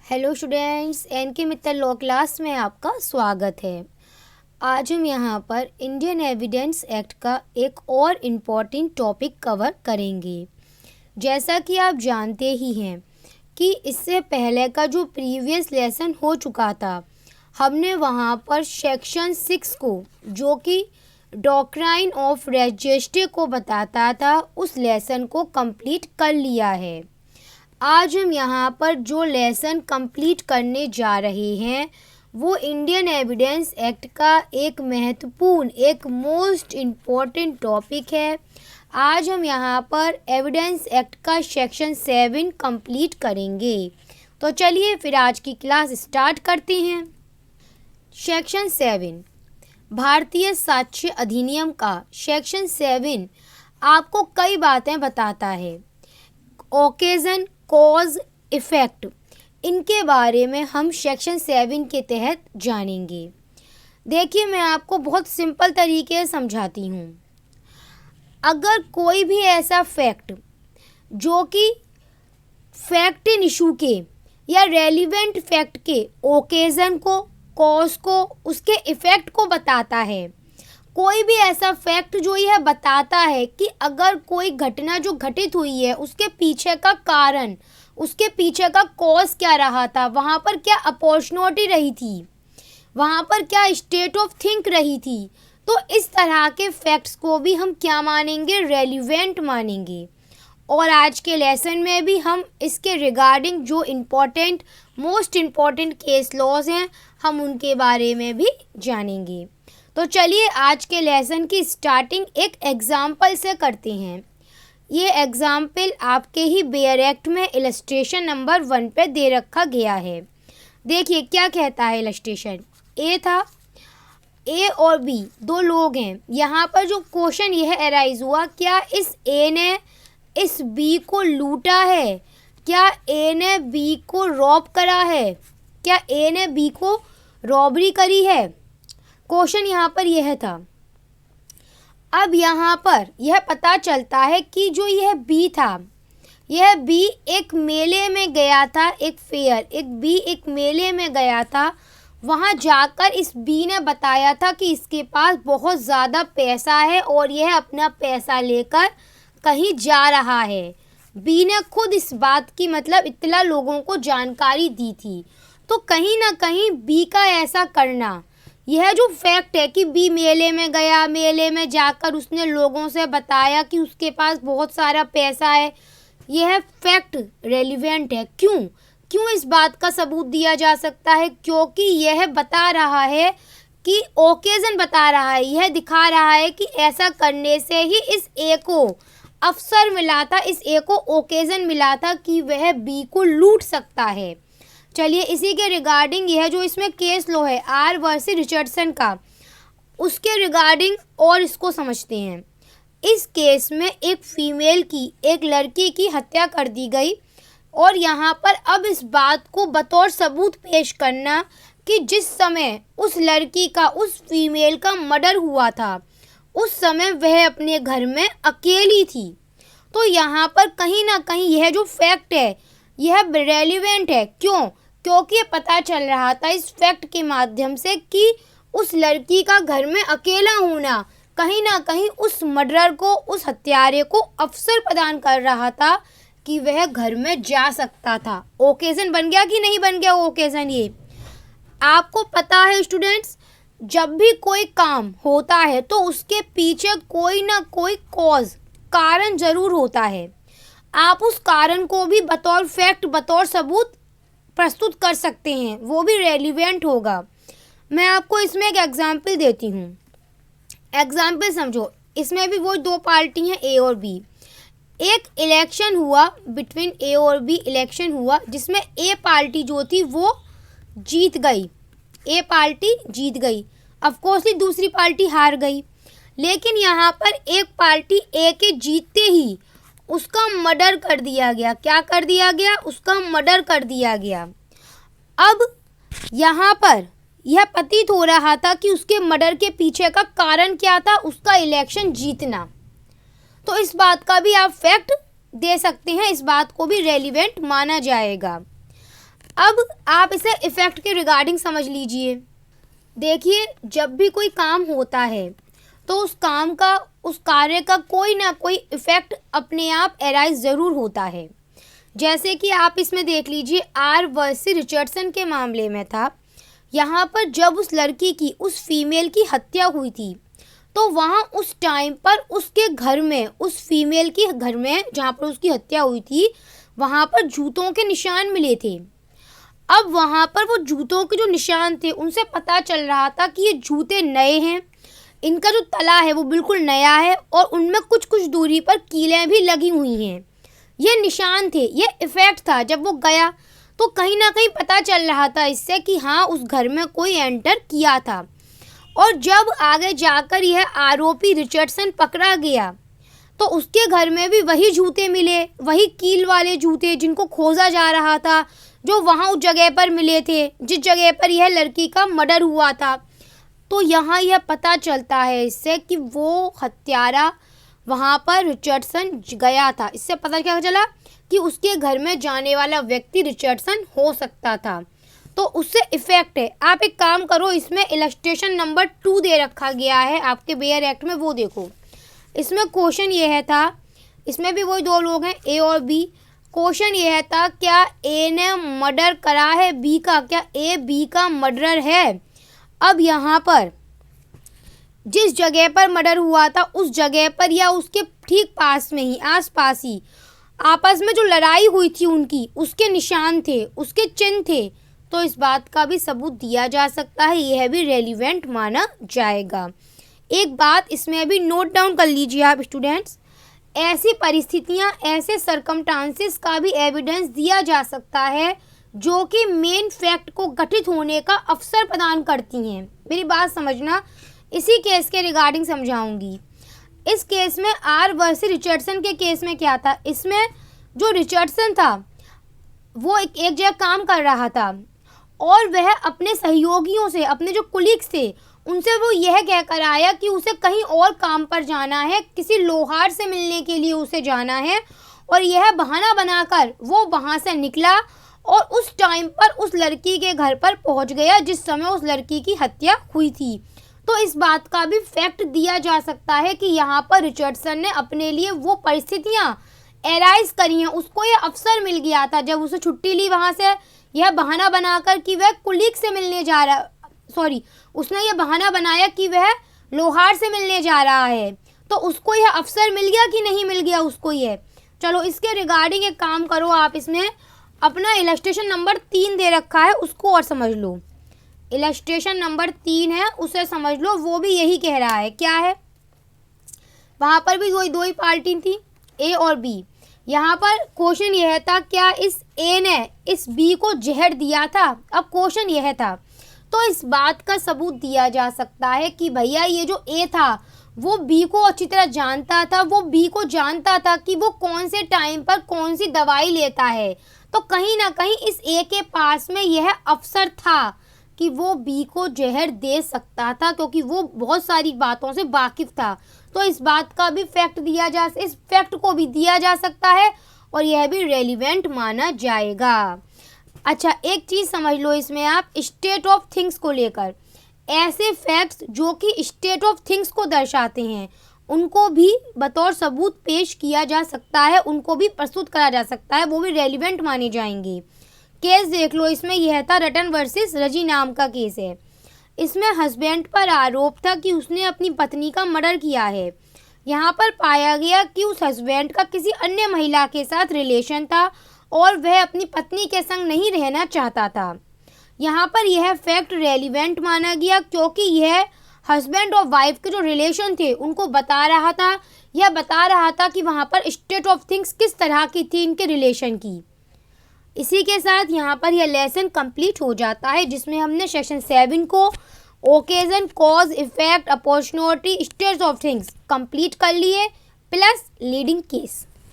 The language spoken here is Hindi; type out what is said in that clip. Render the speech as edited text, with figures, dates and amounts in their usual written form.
हेलो स्टूडेंट्स, एन के मित्तल लॉ क्लास में आपका स्वागत है। आज हम यहाँ पर इंडियन एविडेंस एक्ट का एक और इम्पॉर्टेंट टॉपिक कवर करेंगे। जैसा कि आप जानते ही हैं कि इससे पहले का जो प्रीवियस लेसन हो चुका था, हमने वहाँ पर सेक्शन 6 को, जो कि डॉक्ट्राइन ऑफ रेजिस्ट्री को बताता था, उस लेसन को कंप्लीट कर लिया है। आज हम यहाँ पर जो लेसन कंप्लीट करने जा रहे हैं वो इंडियन एविडेंस एक्ट का एक महत्वपूर्ण, एक मोस्ट इम्पॉर्टेंट टॉपिक है। आज हम यहाँ पर एविडेंस एक्ट का सेक्शन 7 कंप्लीट करेंगे। तो चलिए फिर आज की क्लास स्टार्ट करते हैं। सेक्शन 7 भारतीय साक्ष्य अधिनियम का सेक्शन 7 आपको कई बातें बताता है। ओकेजन, कॉज, इफ़ेक्ट, इनके बारे में हम सेक्शन 7 के तहत जानेंगे। देखिए, मैं आपको बहुत सिंपल तरीके से समझाती हूँ। अगर कोई भी ऐसा फैक्ट जो कि फैक्ट इन इशू के या रेलिवेंट फैक्ट के ओकेजन को, कॉज को, उसके इफ़ेक्ट को बताता है, कोई भी ऐसा फैक्ट जो यह बताता है कि अगर कोई घटना जो घटित हुई है उसके पीछे का कारण, उसके पीछे का कॉज क्या रहा था, वहाँ पर क्या अपॉर्चुनिटी रही थी, वहाँ पर क्या स्टेट ऑफ थिंक रही थी, तो इस तरह के फैक्ट्स को भी हम क्या मानेंगे, रेलिवेंट मानेंगे। और आज के लेसन में भी हम इसके रिगार्डिंग जो important, most important case laws हैं, हम उनके बारे में भी जानेंगे। तो चलिए आज के लेसन की स्टार्टिंग एक एग्जाम्पल से करते हैं। ये एग्जाम्पल आपके ही बेयर एक्ट में इलस्ट्रेशन नंबर 1 पे दे रखा गया है। देखिए क्या कहता है इलस्ट्रेशन। ए था, ए और बी दो लोग हैं। यहाँ पर जो क्वेश्चन यह अराइज हुआ, क्या इस ए ने इस बी को लूटा है, क्या ए ने बी को रॉब करा है, क्या ए ने बी को रॉबरी करी है। क्वेश्चन यहाँ पर यह था। अब यहाँ पर यह पता चलता है कि जो यह बी था, यह बी एक मेले में गया था, एक फेयर, एक मेले में गया था। वहाँ जाकर इस बी ने बताया था कि इसके पास बहुत ज़्यादा पैसा है और यह अपना पैसा लेकर कहीं जा रहा है। बी ने खुद इस बात की इत्तला लोगों को जानकारी दी थी। तो कहीं ना कहीं बी का ऐसा करना, यह जो फैक्ट है कि बी मेले में गया, मेले में जाकर उसने लोगों से बताया कि उसके पास बहुत सारा पैसा है, यह फैक्ट रेलिवेंट है। क्यों इस बात का सबूत दिया जा सकता है? क्योंकि यह बता रहा है कि ओकेजन बता रहा है, यह दिखा रहा है कि ऐसा करने से ही इस ए को अवसर मिला था, इस ए को ओकेजन मिला था कि वह बी को लूट सकता है। चलिए इसी के रिगार्डिंग यह जो इसमें केस लो है आर वर्सेस रिचर्डसन का, उसके रिगार्डिंग और इसको समझते हैं। इस केस में एक फीमेल की, एक लड़की की हत्या कर दी गई और यहाँ पर अब इस बात को बतौर सबूत पेश करना कि जिस समय उस लड़की का, उस फीमेल का मर्डर हुआ था, उस समय वह अपने घर में अकेली थी। तो यहाँ पर कहीं ना कहीं यह जो फैक्ट है यह रेलिवेंट है। क्योंकि ये पता चल रहा था इस फैक्ट के माध्यम से कि उस लड़की का घर में अकेला होना कहीं ना कहीं उस मर्डरर को, उस हत्यारे को अवसर प्रदान कर रहा था कि वह घर में जा सकता था। ओकेजन बन गया कि नहीं बन गया ओकेजन? ये आपको पता है स्टूडेंट्स, जब भी कोई काम होता है तो उसके पीछे कोई ना कोई कॉज, कारण जरूर होता है। आप उस कारण को भी बतौर फैक्ट, बतौर सबूत प्रस्तुत कर सकते हैं, वो भी रेलिवेंट होगा। मैं आपको इसमें एक एग्जाम्पल देती हूँ। एग्जाम्पल समझो, इसमें भी वो दो पार्टी हैं, ए और बी। एक इलेक्शन हुआ, बिटवीन ए और बी इलेक्शन हुआ, जिसमें ए पार्टी जो थी वो जीत गई, ए पार्टी जीत गई। ऑफकोर्सली दूसरी पार्टी हार गई। लेकिन यहाँ पर एक पार्टी ए के जीतते ही उसका मर्डर कर दिया गया। क्या कर दिया गया? उसका मर्डर कर दिया गया। अब यहाँ पर यह प्रतीत हो रहा था कि उसके मर्डर के पीछे का कारण क्या था? उसका इलेक्शन जीतना। तो इस बात का भी आप फैक्ट दे सकते हैं, इस बात को भी रेलिवेंट माना जाएगा। अब आप इसे इफ़ेक्ट के रिगार्डिंग समझ लीजिए। देखिए, जब भी कोई काम होता है तो उस कार्य का कोई ना कोई इफ़ेक्ट अपने आप एराइज ज़रूर होता है। जैसे कि आप इसमें देख लीजिए, आर वर्सी रिचर्डसन के मामले में था। यहाँ पर जब उस लड़की की, उस फीमेल की हत्या हुई थी, तो वहाँ उस टाइम पर उसके घर में, उस फीमेल के घर में जहाँ पर उसकी हत्या हुई थी, वहाँ पर जूतों के निशान मिले थे। अब वहाँ पर वो जूतों के जो निशान थे, उनसे पता चल रहा था कि ये जूते नए हैं, इनका जो तला है वो बिल्कुल नया है और उनमें कुछ कुछ दूरी पर कीलें भी लगी हुई हैं। ये निशान थे, ये इफ़ेक्ट था। जब वो गया तो कहीं ना कहीं पता चल रहा था इससे कि हाँ, उस घर में कोई एंटर किया था। और जब आगे जाकर यह आरोपी रिचर्डसन पकड़ा गया तो उसके घर में भी वही जूते मिले, वही कील वाले जूते जिनको खोजा जा रहा था, जो वहाँ उस जगह पर मिले थे जिस जगह पर यह लड़की का मर्डर हुआ था। तो यहाँ यह पता चलता है इससे कि वो हत्यारा वहाँ पर रिचर्डसन गया था। इससे पता क्या चला कि उसके घर में जाने वाला व्यक्ति रिचर्डसन हो सकता था। तो उससे इफ़ेक्ट है। आप एक काम करो, इसमें इलस्ट्रेशन नंबर 2 दे रखा गया है आपके बेयर एक्ट में, वो देखो। इसमें क्वेश्चन यह था, इसमें भी वही दो लोग हैं, ए और बी। क्वेश्चन यह था, क्या ए ने मर्डर करा है बी का? क्या ए बी का मर्डरर है? अब यहाँ पर जिस जगह पर मर्डर हुआ था उस जगह पर या उसके ठीक पास में ही, आस पास ही, आपस में जो लड़ाई हुई थी उनकी, उसके निशान थे, उसके चिन्ह थे। तो इस बात का भी सबूत दिया जा सकता है, यह भी रेलिवेंट माना जाएगा। एक बात इसमें भी नोट डाउन कर लीजिए आप स्टूडेंट्स, ऐसी परिस्थितियां, ऐसे सरकमस्टांसेस का भी एविडेंस दिया जा सकता है जो कि मेन फैक्ट को गठित होने का अवसर प्रदान करती हैं। मेरी बात समझना, इसी केस के रिगार्डिंग समझाऊंगी। इस केस में आर वर्सी रिचर्डसन के केस में क्या था, इसमें जो रिचर्डसन था वो एक जगह काम कर रहा था और वह अपने सहयोगियों से, अपने जो कुलीग्स थे, उनसे वो यह कह कर आया कि उसे कहीं और काम पर जाना है, किसी लोहार से मिलने के लिए उसे जाना है। और यह बहाना बनाकर वो वहाँ से निकला और उस टाइम पर उस लड़की के घर पर पहुँच गया जिस समय उस लड़की की हत्या हुई थी। तो इस बात का भी फैक्ट दिया जा सकता है कि यहाँ पर रिचर्डसन ने अपने लिए वो परिस्थितियाँ एराइज करी हैं, उसको ये अवसर मिल गया था जब उसे छुट्टी ली वहाँ से, यह बहाना बनाकर कि वह कुलीग से मिलने जा रहा, उसने ये बहाना बनाया कि वह लोहार से मिलने जा रहा है। तो उसको यह अवसर मिल गया कि नहीं मिल गया उसको यह? चलो इसके रिगार्डिंग एक काम करो, आप इसमें अपना इलस्ट्रेशन नंबर 3 दे रखा है, उसको और समझ लो। इलस्ट्रेशन नंबर 3 है, उसे समझ लो। वो भी यही कह रहा है, क्या है, वहाँ पर भी दो ही पार्टी थी, ए और बी। यहाँ पर क्वेश्चन यह था, क्या इस ए ने इस बी को जहर दिया था? अब क्वेश्चन यह था, तो इस बात का सबूत दिया जा सकता है कि भैया ये जो ए था वो बी को अच्छी तरह जानता था, वो बी को जानता था कि वो कौन से टाइम पर कौन सी दवाई लेता है। तो कहीं ना कहीं इस ए के पास में यह अवसर था कि वो बी को जहर दे सकता था, क्योंकि वो बहुत सारी बातों से वाकिफ था। तो इस बात का भी इस फैक्ट को भी दिया जा सकता है और यह भी रेलिवेंट माना जाएगा। अच्छा, एक चीज़ समझ लो इसमें आप, स्टेट ऑफ थिंग्स को लेकर ऐसे फैक्ट्स जो कि स्टेट ऑफ थिंग्स को दर्शाते हैं उनको भी बतौर सबूत पेश किया जा सकता है, उनको भी प्रस्तुत करा जा सकता है, वो भी रेलिवेंट माने जाएंगे। केस देख लो, इसमें यह था रटन वर्सेस रजी नाम का केस है। इसमें हस्बैंड पर आरोप था कि उसने अपनी पत्नी का मर्डर किया है। यहाँ पर पाया गया कि उस हस्बैंड का किसी अन्य महिला के साथ रिलेशन था और वह अपनी पत्नी के संग नहीं रहना चाहता था। यहाँ पर यह फैक्ट रेलिवेंट माना गया क्योंकि यह हस्बैंड और वाइफ के जो रिलेशन थे उनको बता रहा था। यह बता रहा था कि वहाँ पर स्टेट ऑफ थिंग्स किस तरह की थी इनके रिलेशन की। इसी के साथ यहाँ पर यह लेसन कंप्लीट हो जाता है, जिसमें हमने सेक्शन 7 को occasion, cause, effect, opportunity, states of things complete कर लिए प्लस लीडिंग केस।